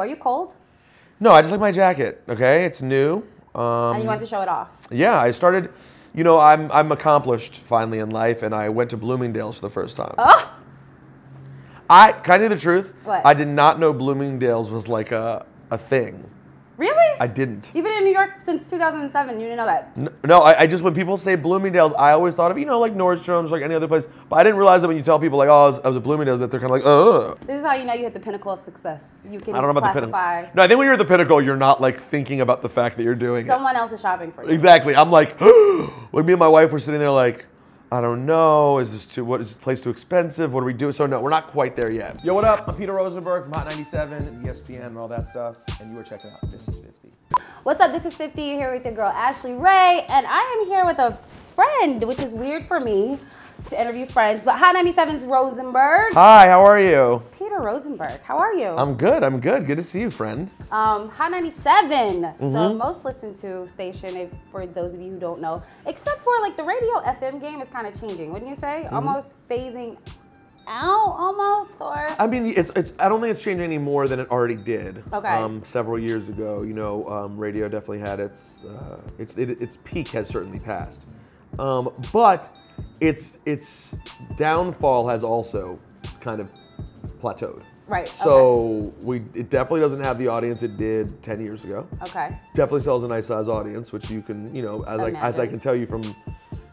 Are you cold? No, I just like my jacket, okay? It's new. And you want to show it off? Yeah, I started, you know, I'm accomplished finally in life, and I went to Bloomingdale's for the first time. Oh! Can I tell you the truth? What? I did not know Bloomingdale's was like a thing. Really? I didn't. You've been in New York since 2007. You didn't know that? No, I just, when people say Bloomingdale's, I always thought of, you know, like Nordstrom's, like any other place. But I didn't realize that when you tell people, like, oh, I was at Bloomingdale's, that they're kind of like, ugh. This is how you know you hit the pinnacle of success. You can I don't know about classify. the pinnacle. No, I think when you're at the pinnacle, you're not like thinking about the fact that you're doing Someone else is shopping for it. you. Exactly. I'm like, when me and my wife were sitting there like, I don't know, is this this place too expensive? What do we do? So no, we're not quite there yet. Yo, what up? I'm Peter Rosenberg from Hot 97 and ESPN and all that stuff. And you are checking out This Is 50. What's up? This is 50. You're here with your girl, Ashlee Ray. And I am here with a friend, which is weird for me to interview friends. But Hot 97's Rosenberg. Hi, how are you? Peter Rosenberg, how are you? I'm good, I'm good. Good to see you, friend. Hot 97, the most listened to station, for those of you who don't know, except for like the radio FM game is kind of changing, wouldn't you say? Almost phasing out, almost, or? I mean, I don't think it's changing any more than it already did. Okay. Several years ago, you know, radio definitely had its peak has certainly passed, but its downfall has also kind of plateaued. Right. So it definitely doesn't have the audience it did 10 years ago. Okay. Definitely sells a nice size audience, which you can, you know, as I can tell you from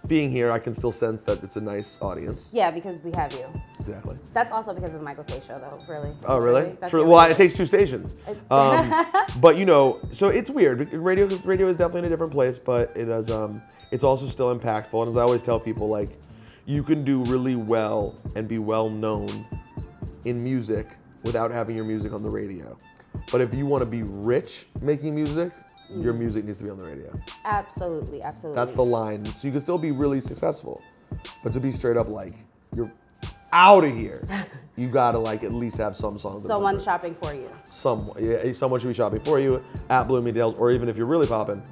being here, I can still sense that it's a nice audience. Yeah, because we have you. Exactly. That's also because of the Michael K show, though. Really. Oh, really? That's True. really Well, it takes two stations. But you know, so it's weird. Radio is definitely in a different place, but it is. It's also still impactful. And as I always tell people, like, you can do really well and be well known in music without having your music on the radio. But if you want to be rich making music, your music needs to be on the radio. Absolutely, absolutely. That's the line. So you can still be really successful, but to be straight up like, you're out of here, you gotta like at least have some songs. Someone shopping for you. Someone should be shopping for you at Bloomingdale's, or even if you're really popping,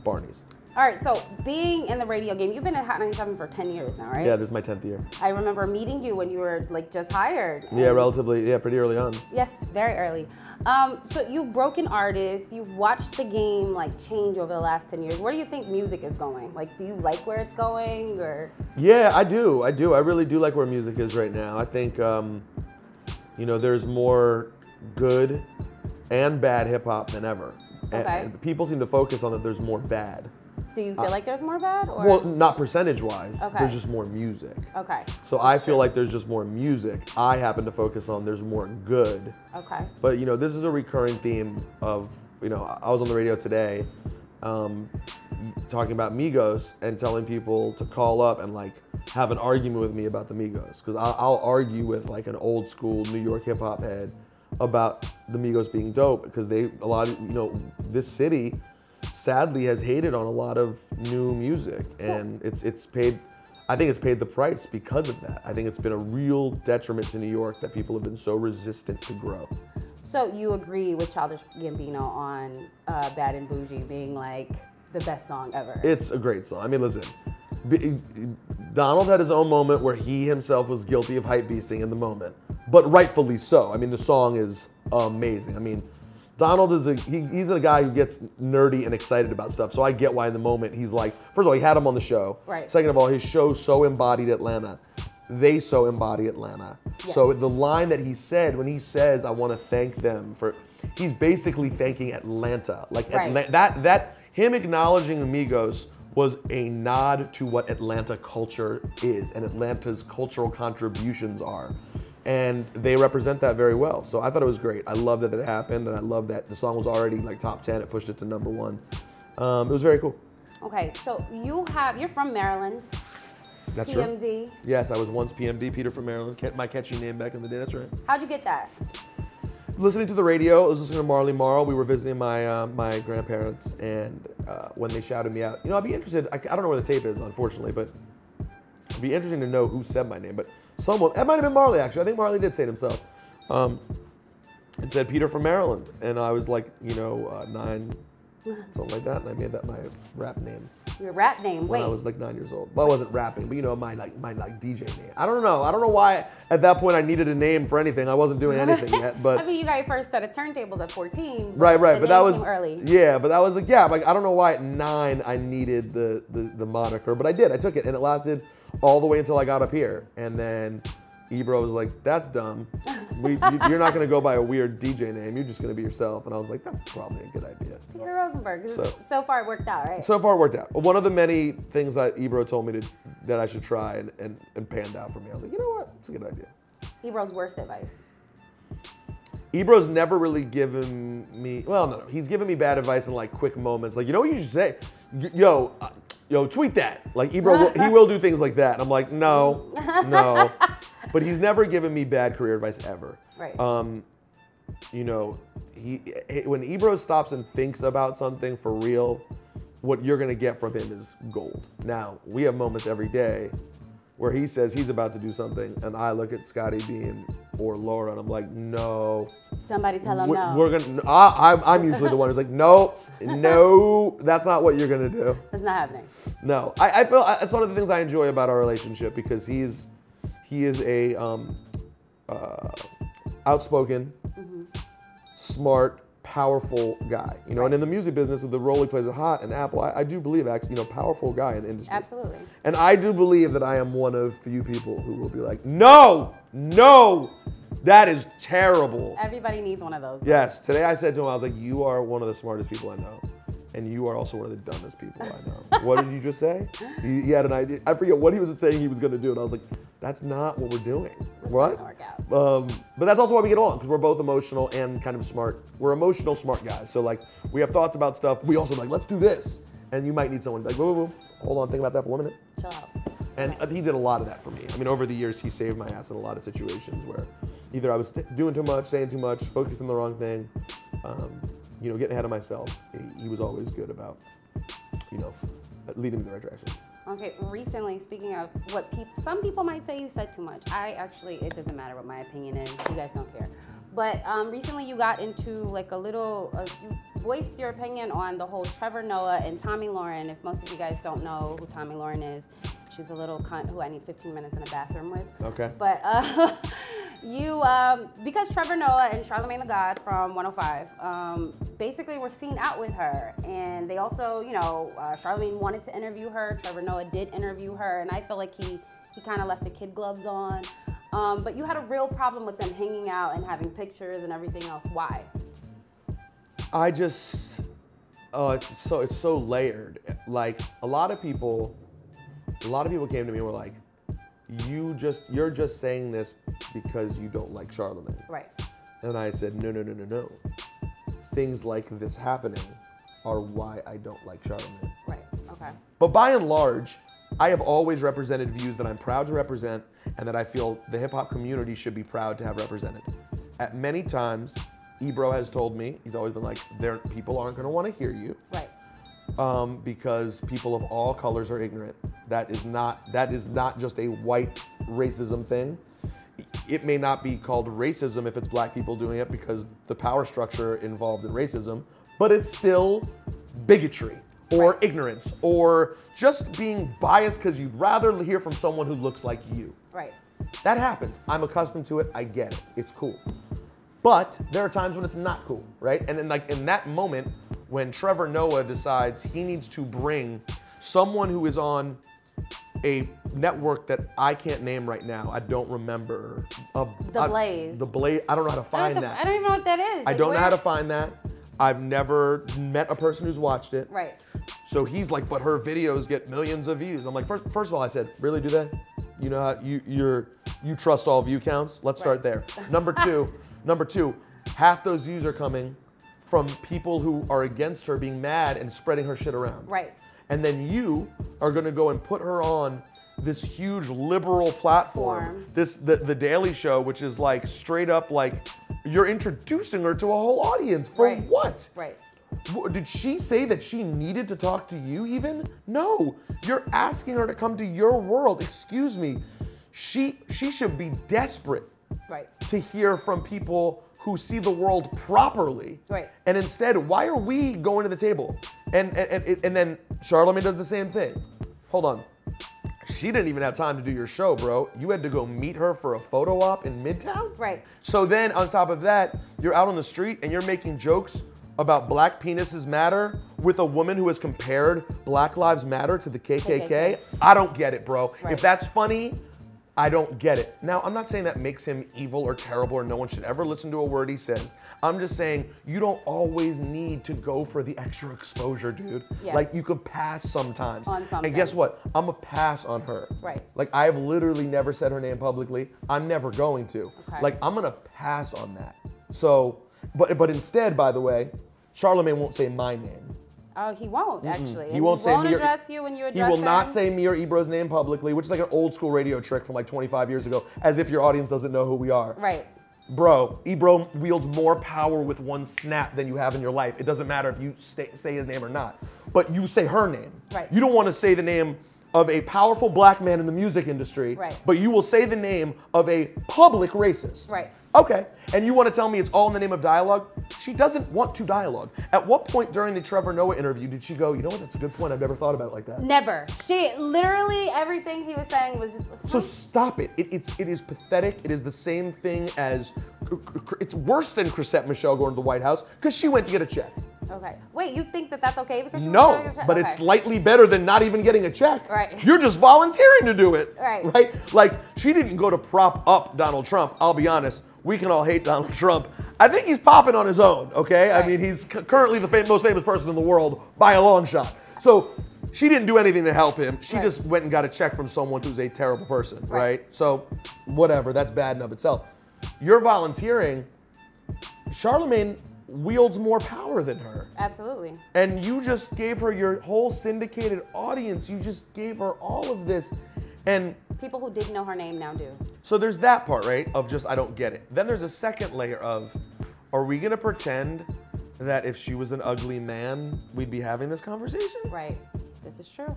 Barney's. All right, so being in the radio game, you've been at Hot 97 for 10 years now, right? Yeah, this is my 10th year. I remember meeting you when you were like just hired. Yeah, relatively, yeah, pretty early on. Yes, very early. So you've broken artists, you've watched the game like change over the last 10 years. Where do you think music is going? Like, do you like where it's going, or? Yeah, I do. I really do like where music is right now. I think, you know, there's more good and bad hip hop than ever. Okay. And people seem to focus on that there's more bad. Do you feel like there's more bad? Or? Well, not percentage-wise. Okay. There's just more music. Okay. So I feel like there's just more music. I happen to focus on there's more good. Okay. But, you know, this is a recurring theme of, you know, I was on the radio today talking about Migos and telling people to call up and, like, have an argument with me about the Migos. Because I'll argue with, like, an old-school New York hip-hop head about the Migos being dope. Because you know, this city sadly has hated on a lot of new music, and it's paid, I think it's paid the price because of that. I think it's been a real detriment to New York that people have been so resistant to grow. So you agree with Childish Gambino on Bad and Bougie being like the best song ever? It's a great song. I mean, listen, Donald had his own moment where he himself was guilty of hypebeasting in the moment, but rightfully so. I mean, the song is amazing. I mean, Donald is he's a guy who gets nerdy and excited about stuff, so I get why in the moment he's like, first of all, he had him on the show. Right. Second of all, his show so embodied Atlanta. They so embody Atlanta. Yes. So the line that he said, when he says, I want to thank them for, he's basically thanking Atlanta. Like, right. Him acknowledging Amigos was a nod to what Atlanta culture is and Atlanta's cultural contributions are. And they represent that very well. So I thought it was great. I love that it happened, and I love that the song was already like top 10. It pushed it to #1. It was very cool. Okay, so you're from Maryland. That's PMD. Right. Yes, I was once PMD, Peter from Maryland. My catchy name back in the day. That's right. How'd you get that? Listening to the radio. I was listening to Marley Marl. We were visiting my grandparents, and when they shouted me out, you know, I'd be interested. I don't know where the tape is, unfortunately, but it'd be interesting to know who said my name. But someone, it might have been Marley, actually. I think Marley did say it himself. It said Peter from Maryland. And I was like, you know, 9, something like that. And I made that my rap name. Your rap name? When I was like 9 years old. Well, I wasn't rapping, but you know, my DJ name. I don't know. I don't know why. at that point I needed a name for anything. I wasn't doing anything yet, but I mean, you got your first set of turntables at 14. Right, but that was early. Yeah, but that was like, yeah, like I don't know why at 9 I needed the moniker, but I did. I took it, and it lasted all the way until I got up here, and then Ebro was like, "That's dumb. You're not gonna go by a weird DJ name. You're just gonna be yourself." And I was like, "That's probably a good idea." Peter Rosenberg. So far it worked out, right? So far it worked out. One of the many things that Ebro told me that I should try and panned out for me. I was like, you know what? It's a good idea. Ebro's worst advice. Ebro's never really given me, well, no, he's given me bad advice in like quick moments. Like, you know what you should say? Yo, tweet that. Like Ebro, he will do things like that. And I'm like, no. But he's never given me bad career advice ever. Right. You know, when Ebro stops and thinks about something for real, what you're gonna get from him is gold. Now, we have moments every day where he says he's about to do something, and I look at Scotty Bean or Laura, and I'm like, no. Somebody tell him no. We're gonna. I'm usually the one who's like, no, that's not what you're gonna do. That's not happening. No, I feel it's one of the things I enjoy about our relationship because he is a outspoken, smart, powerful guy. You know, and in the music business, with the role he plays at Hot and Apple, I do believe actually, powerful guy in the industry. Absolutely. And I do believe that I am one of few people who will be like, no, that is terrible. Everybody needs one of those. Yes. Today I said to him, I was like, you are one of the smartest people I know. And you are also one of the dumbest people I know. What did you just say? He had an idea. I forget what he was saying he was going to do. And I was like, that's not what we're doing. What? But that's also why we get along, because we're both emotional and kind of smart. We're emotional, smart guys. So like, we have thoughts about stuff. We also like, let's do this. And you might need someone like, boom, hold on, think about that for 1 minute. Chill out. And he did a lot of that for me. I mean, over the years, he saved my ass in a lot of situations where either I was doing too much, saying too much, focusing on the wrong thing, getting ahead of myself. He was always good about, leading me in the right direction. Okay, recently, speaking of what some people might say you said too much. It doesn't matter what my opinion is. You guys don't care. But recently you got into like you voiced your opinion on the whole Trevor Noah and Tommy Lauren. If most of you guys don't know who Tommy Lauren is, she's a little cunt who I need 15 minutes in a bathroom with. Okay. But because Trevor Noah and Charlamagne Tha God from 105 basically were seen out with her. And they also, Charlamagne wanted to interview her. Trevor Noah did interview her. And I feel like he kind of left the kid gloves on. But you had a real problem with them hanging out and having pictures and everything else. Why? It's so layered. Like a lot of people came to me and were like, you're just saying this because you don't like Charlamagne. Right. And I said, no. Things like this happening are why I don't like Charlamagne. Right, okay. But by and large, I have always represented views that I'm proud to represent and that I feel the hip hop community should be proud to have represented. At many times, Ebro has told me, he's always been like, people aren't gonna wanna hear you. Right. Because people of all colors are ignorant. That is not just a white racism thing. It may not be called racism if it's black people doing it because the power structure involved in racism, but it's still bigotry or ignorance or just being biased because you'd rather hear from someone who looks like you. Right. That happens. I'm accustomed to it. I get it. It's cool. But there are times when it's not cool, right? And then like in that moment, when Trevor Noah decides he needs to bring someone who is on a network that I can't name right now. I don't remember. The Blaze. The Blaze. I don't know how to find that. I don't even know what that is. I don't know how to find that. I've never met a person who's watched it. Right. So he's like, but her videos get millions of views. I'm like, first of all, I said, really, do they? You know how you trust all view counts? Let's start there. Number two, half those views are coming from people who are against her being mad and spreading her shit around. Right. And then you are gonna go and put her on this huge liberal platform, the Daily Show, which is like straight up like, you're introducing her to a whole audience for what? Right. Did she say that she needed to talk to you even? No, you're asking her to come to your world. Excuse me, she should be desperate to hear from people who see the world properly. Right. And instead, why are we going to the table? And then Charlamagne does the same thing. Hold on. she didn't even have time to do your show, bro. You had to go meet her for a photo op in Midtown? Right. So then on top of that, you're out on the street and you're making jokes about black penises matter with a woman who has compared Black Lives Matter to the KKK. I don't get it, bro. Right. If that's funny, I don't get it. Now, I'm not saying that makes him evil or terrible or no one should ever listen to a word he says. I'm just saying you don't always need to go for the extra exposure, dude. Yeah. Like you could pass sometimes. On something. And guess what? I'm a pass on her. Right. Like I have literally never said her name publicly. I'm never going to. Okay. Like I'm gonna pass on that. So, but instead, by the way, Charlamagne won't say my name. Oh, he won't actually. He won't say me or, address you when you address He will him. not say me or Ebro's name publicly, which is like an old school radio trick from like 25 years ago, as if your audience doesn't know who we are. Right. Bro, Ebro wields more power with one snap than you have in your life. It doesn't matter if you say his name or not, but you say her name. Right. You don't want to say the name of a powerful black man in the music industry, right, but you will say the name of a public racist. Right. Okay, and you want to tell me it's all in the name of dialogue? She doesn't want to dialogue. At what point during the Trevor Noah interview did she go, you know what, that's a good point, I've never thought about it like that? Never. She literally, everything he was saying was just... So stop it. It is pathetic. It is the same thing as, it's worse than Chrisette Michele going to the White House because she went to get a check. Okay. Wait, you think that that's okay because she No, was getting a check? but Okay. it's slightly better than not even getting a check. Right. You're just volunteering to do it. Right. Right? Like, she didn't go to prop up Donald Trump. I'll be honest. We can all hate Donald Trump. I think he's popping on his own, okay? Right. I mean, he's currently the most famous person in the world by a long shot. So she didn't do anything to help him. She Right. just went and got a check from someone who's a terrible person, Right. right? So whatever, that's bad in of itself. You're volunteering. Charlamagne wields more power than her. Absolutely. And you just gave her your whole syndicated audience. You just gave her all of this. And people who didn't know her name now do. so there's that part, right? Of just, I don't get it. Then there's a second layer of, are we gonna pretend that if she was an ugly man, we'd be having this conversation? Right. This is true.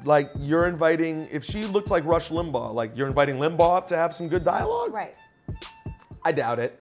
Like you're inviting, if she looked like Rush Limbaugh, like you're inviting Limbaugh up to have some good dialogue? Right. I doubt it.